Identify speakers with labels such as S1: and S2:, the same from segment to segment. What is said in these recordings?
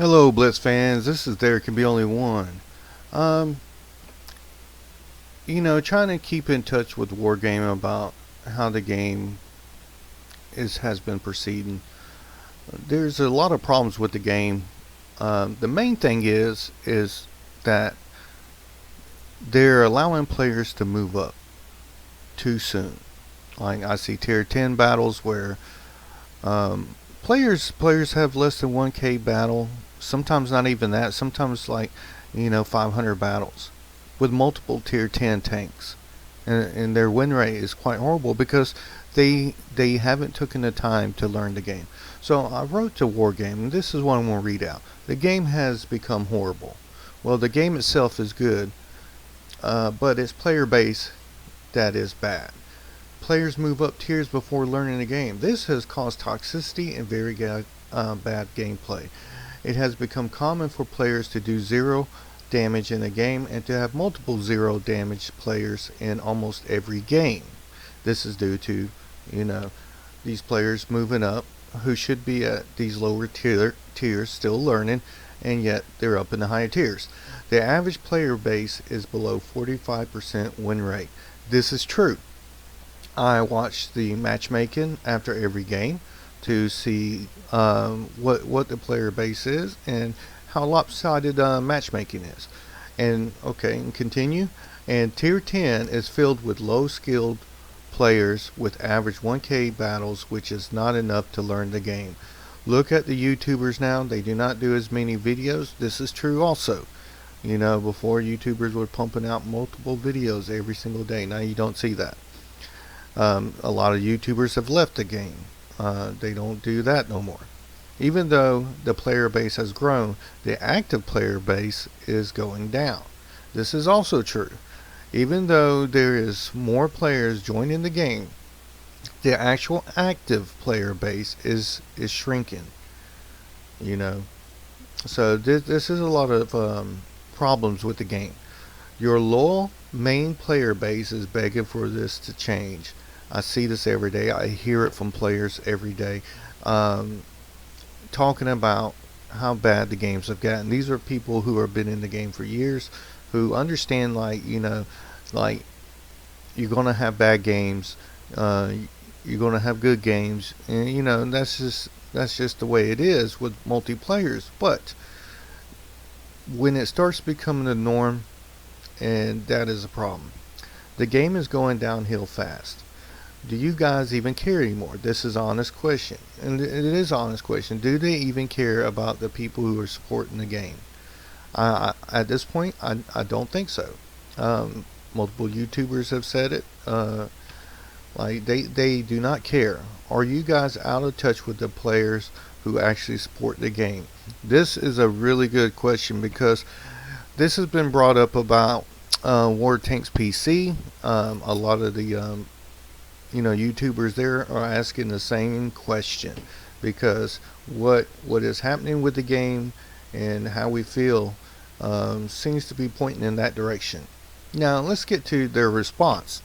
S1: Hello, Blitz fans. This is Thercanonlybeone. Um, trying to keep in touch with Wargame about how the game has been proceeding. There's a lot of problems with the game. The main thing is that they're allowing players to move up too soon. Like I see tier 10 battles where players have less than 1k battle, sometimes not even that, sometimes 500 battles with multiple tier 10 tanks, and their win rate is quite horrible because they haven't taken the time to learn the game. So I wrote to Wargame, and this is what I'm going to read out. The game has become horrible. Well, the game itself is good, but its player base that is bad. Players move up tiers before learning the game. This has caused toxicity and very bad gameplay. It has become common for players to do 0 damage in a game and to have multiple 0 damage players in almost every game. This is due to, these players moving up who should be at these lower tiers still learning, and yet they're up in the higher tiers. The average player base is below 45% win rate. This is true. I watch the matchmaking after every game to see what the player base is and how lopsided matchmaking is. And continue. And tier 10 is filled with low skilled players with average 1k battles, which is not enough to learn the game. Look at the YouTubers now. They do not do as many videos. This is true also. Before YouTubers were pumping out multiple videos every single day. Now you don't see that. A lot of YouTubers have left the game. They don't do that no more. Even though the player base has grown, the active player base is going down. This is also true. Even though there is more players joining the game, the actual active player base is shrinking. So this is a lot of problems with the game. Your loyal main player base is begging for this to change. I see this every day. I hear it from players every day, talking about how bad the games have gotten. These are people who have been in the game for years, who understand you're gonna have bad games, you're gonna have good games, and that's just the way it is with multiplayers. But when it starts becoming the norm, and that is a problem. The game is going downhill fast. Do you guys even care anymore? This is an honest question, and it is an honest question. Do they even care about the people who are supporting the game? At this point, I don't think so. Multiple YouTubers have said it. They do not care. Are you guys out of touch with the players who actually support the game? This is a really good question because this has been brought up about War Tanks PC. A lot of the YouTubers there are asking the same question because what is happening with the game and how we feel seems to be pointing in that direction. Now let's get to their response.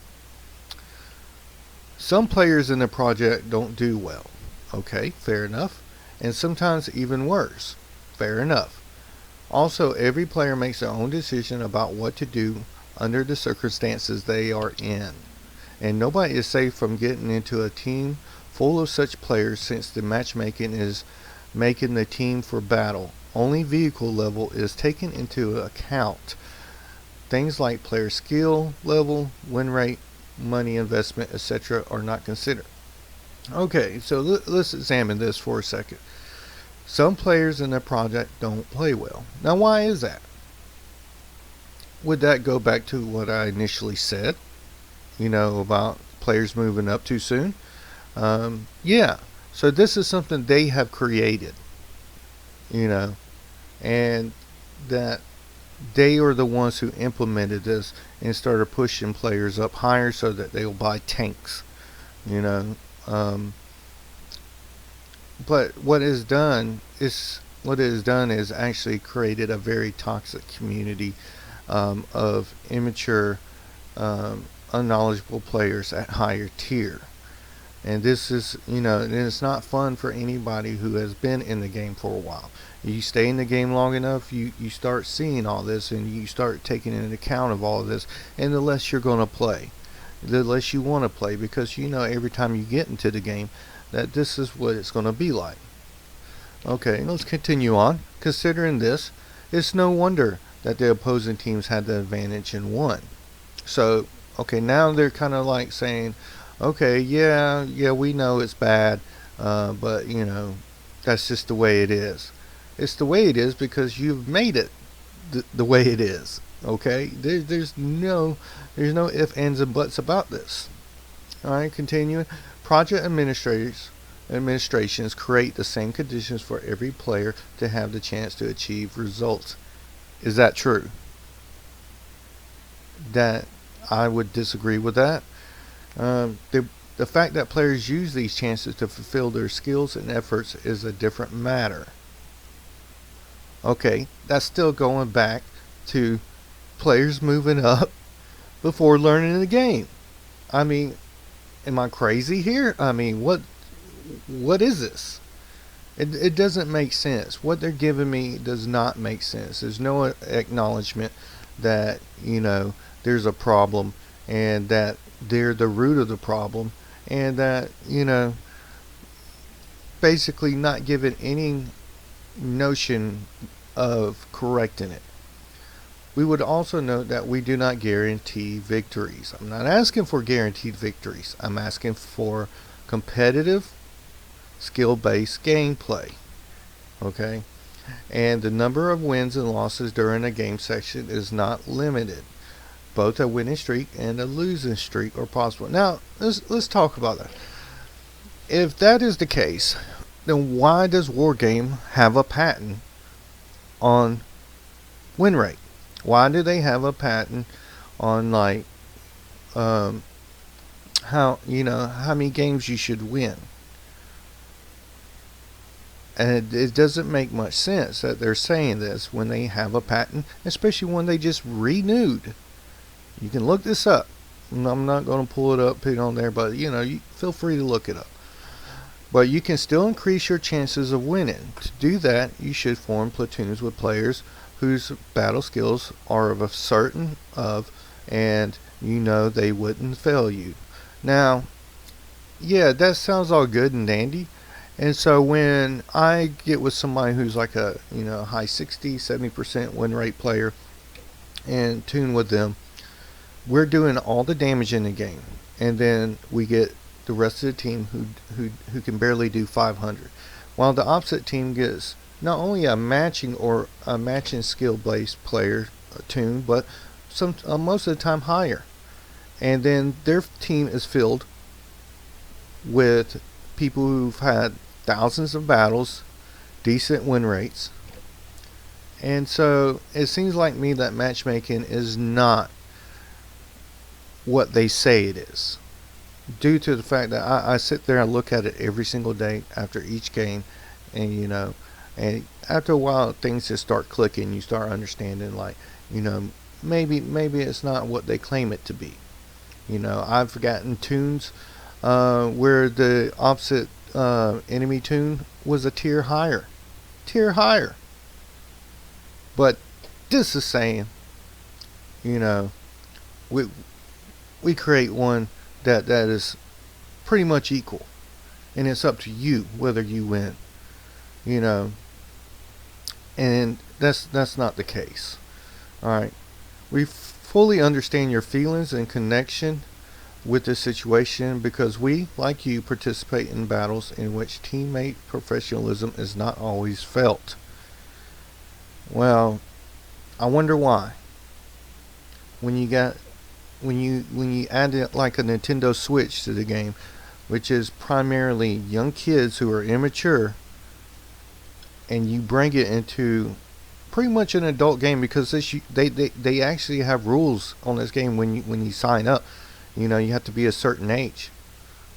S1: Some players in the project don't do well. Okay, fair enough. And sometimes even worse. Fair enough. Also, every player makes their own decision about what to do under the circumstances they are in. And nobody is safe from getting into a team full of such players, since the matchmaking is making the team for battle. Only vehicle level is taken into account. Things like player skill level, win rate, money investment, etc. are not considered. Okay, so let's examine this for a second. Some players in the project don't play well. Now why is that? Would that go back to what I initially said? About players moving up too soon? Yeah. So this is something they have created, and that they are the ones who implemented this and started pushing players up higher so that they'll buy tanks, but what it has done is actually created a very toxic community of immature, unknowledgeable players at higher tier. And this is, and it's not fun for anybody who has been in the game for a while. You stay in the game long enough, you start seeing all this, and you start taking into account of all of this, and the less you're going to play, the less you want to play, because every time you get into the game that this is what it's going to be like. Okay, let's continue on. Considering this, it's no wonder that the opposing teams had the advantage and won. So, okay, now they're kind of like saying, okay, yeah, we know it's bad, but that's just the way it is. It's the way it is because you've made it the way it is. Okay, there's no ifs, ands, and buts about this. All right, continuing. Project administrations create the same conditions for every player to have the chance to achieve results. Is that true? That I would disagree with that. The fact that players use these chances to fulfill their skills and efforts is a different matter. Okay, that's still going back to players moving up before learning the game. I mean, am I crazy here? I mean, what is this? It doesn't make sense. What they're giving me does not make sense. There's no acknowledgement that, there's a problem and that they're the root of the problem, and that, basically not given any notion of correcting it. We would also note that we do not guarantee victories. I'm not asking for guaranteed victories. I'm asking for competitive, skill-based gameplay. Okay? And the number of wins and losses during a game section is not limited. Both a winning streak and a losing streak are possible. Now, let's talk about that. If that is the case, then why does Wargame have a patent on win rate? Why do they have a patent on how many games you should win? And it doesn't make much sense that they're saying this when they have a patent, especially when they just renewed. You can look this up. I'm not going to pull it up, put it on there, but you feel free to look it up. But you can still increase your chances of winning. To do that, you should form platoons with players whose battle skills are of a certain and they wouldn't fail you. Now, yeah, that sounds all good and dandy. And so when I get with somebody who's like a high 60-70% win rate player and tune with them, we're doing all the damage in the game, and then we get the rest of the team who can barely do 500, while the opposite team gets not only a matching skill based player tune, but most of the time higher, and then their team is filled with people who've had thousands of battles, decent win rates. And so it seems like me that matchmaking is not what they say it is, due to the fact that I sit there and look at it every single day after each game, and and after a while things just start clicking. You start understanding, maybe it's not what they claim it to be. I've forgotten tunes where the opposite enemy tune was a tier higher, but this is saying, we create one that is pretty much equal, and it's up to you whether you win, and that's not the case. All right, we fully understand your feelings and connection with this situation, because we, like you, participate in battles in which teammate professionalism is not always felt. Well, I wonder why. When you add it like a Nintendo Switch to the game, which is primarily young kids who are immature, and you bring it into pretty much an adult game, because they actually have rules on this game when you sign up. You have to be a certain age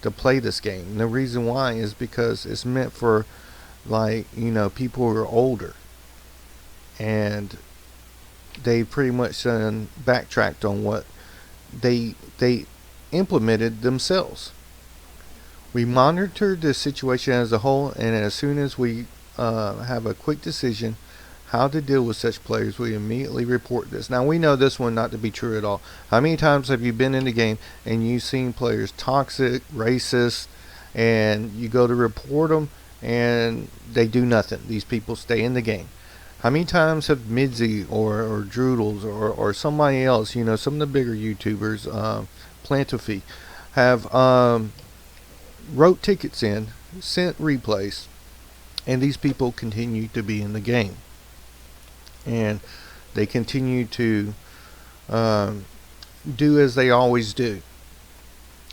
S1: to play this game. And the reason why is because it's meant for people who are older, and they pretty much backtracked on what they implemented themselves. We monitor the situation as a whole, and as soon as we have a quick decision how to deal with such players, we immediately report this. Now, we know this one not to be true at all. How many times have you been in the game and you've seen players toxic, racist, and you go to report them and they do nothing? These people stay in the game. How many times have Midzy or Droodles or somebody else, you know, some of the bigger YouTubers, Plantify, have wrote tickets in, sent replays, and these people continue to be in the game. And they continue to do as they always do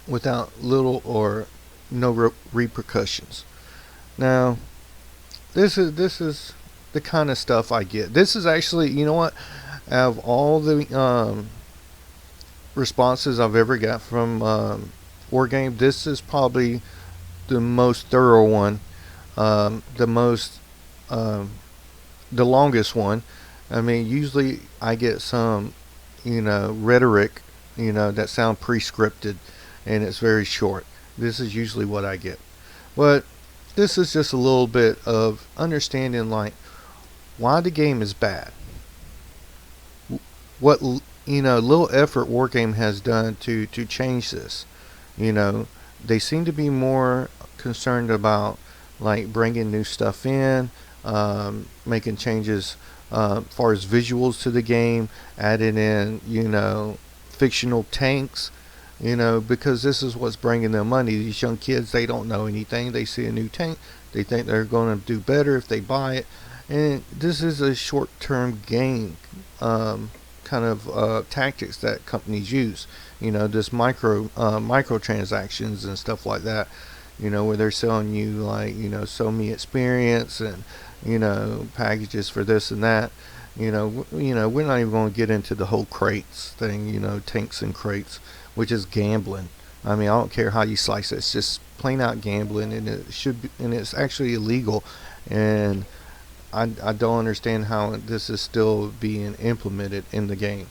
S1: without little or no repercussions. Now, this is the kind of stuff I get. This is actually, you know what, out of all the responses I've ever got from Wargame, this is probably the most thorough one, the longest one. I mean, usually I get some, you know, rhetoric, you know, that sound pre-scripted, and it's very short. This is usually what I get. But this is just a little bit of understanding, like, why the game is bad. What, you know, little effort Wargame has done to change this. You know, they seem to be more concerned about, like, bringing new stuff in, making changes as far as visuals to the game, adding in, you know, fictional tanks, you know, because this is what's bringing them money. These young kids, they don't know anything. They see a new tank, they think they're going to do better if they buy it, and this is a short-term gain kind of tactics that companies use. You know, this microtransactions and stuff like that. You know, where they're selling you, like, you know, so me experience and, you know, packages for this and that. You know, we're not even going to get into the whole crates thing. You know, tanks and crates, which is gambling. I mean, I don't care how you slice it. It's just plain out gambling, and it should be, and it's actually illegal. And I don't understand how this is still being implemented in the game.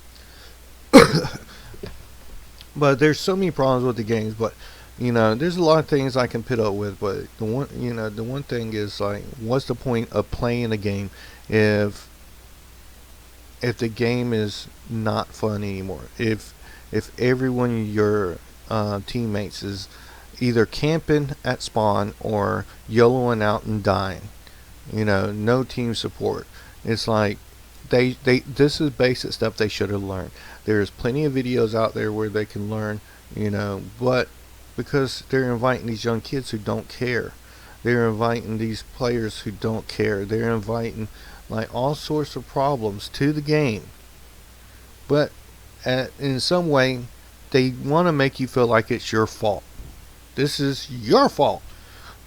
S1: But there's so many problems with the games. But, you know, there's a lot of things I can put up with. But the one thing is, like, what's the point of playing a game if the game is not fun anymore? If every one of your teammates is either camping at spawn or YOLOing out and dying. You know, no team support. It's like this is basic stuff they should have learned. There's plenty of videos out there where they can learn, you know, but because they're inviting these young kids who don't care. They're inviting these players who don't care. They're inviting, like, all sorts of problems to the game. But in some way, they want to make you feel like it's your fault. This is your fault.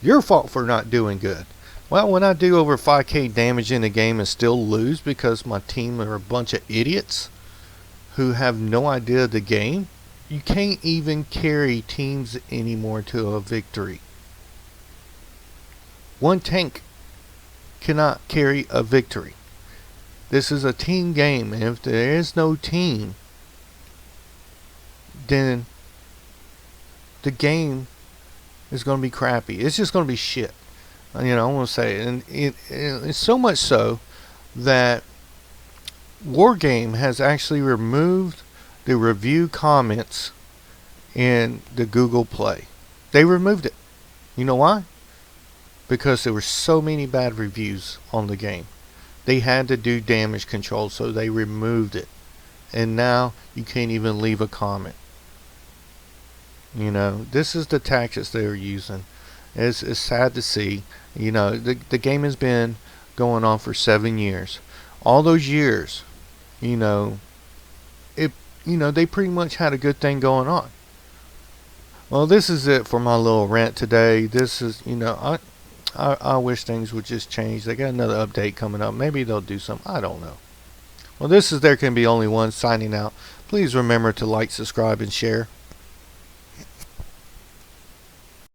S1: Your fault for not doing good. Well, when I do over 5k damage in a game and still lose because my team are a bunch of idiots who have no idea of the game, you can't even carry teams anymore to a victory. One tank cannot carry a victory. This is a team game, and if there is no team, then the game is going to be crappy. It's just going to be shit. You know, I want to say it. And it's so much so that Wargame has actually removed the review comments in the Google Play. They removed it. You know why? Because there were so many bad reviews on the game. They had to do damage control, so they removed it. And now you can't even leave a comment. You know, this is the tactics they're using. It's sad to see. You know, the game has been going on for 7 years. All those years, you know, they pretty much had a good thing going on. Well, this is it for my little rant today. This is, you know, I wish things would just change. They got another update coming up. Maybe they'll do something. I don't know. Well, this is There Can Be Only One signing out. Please remember to like, subscribe, and share.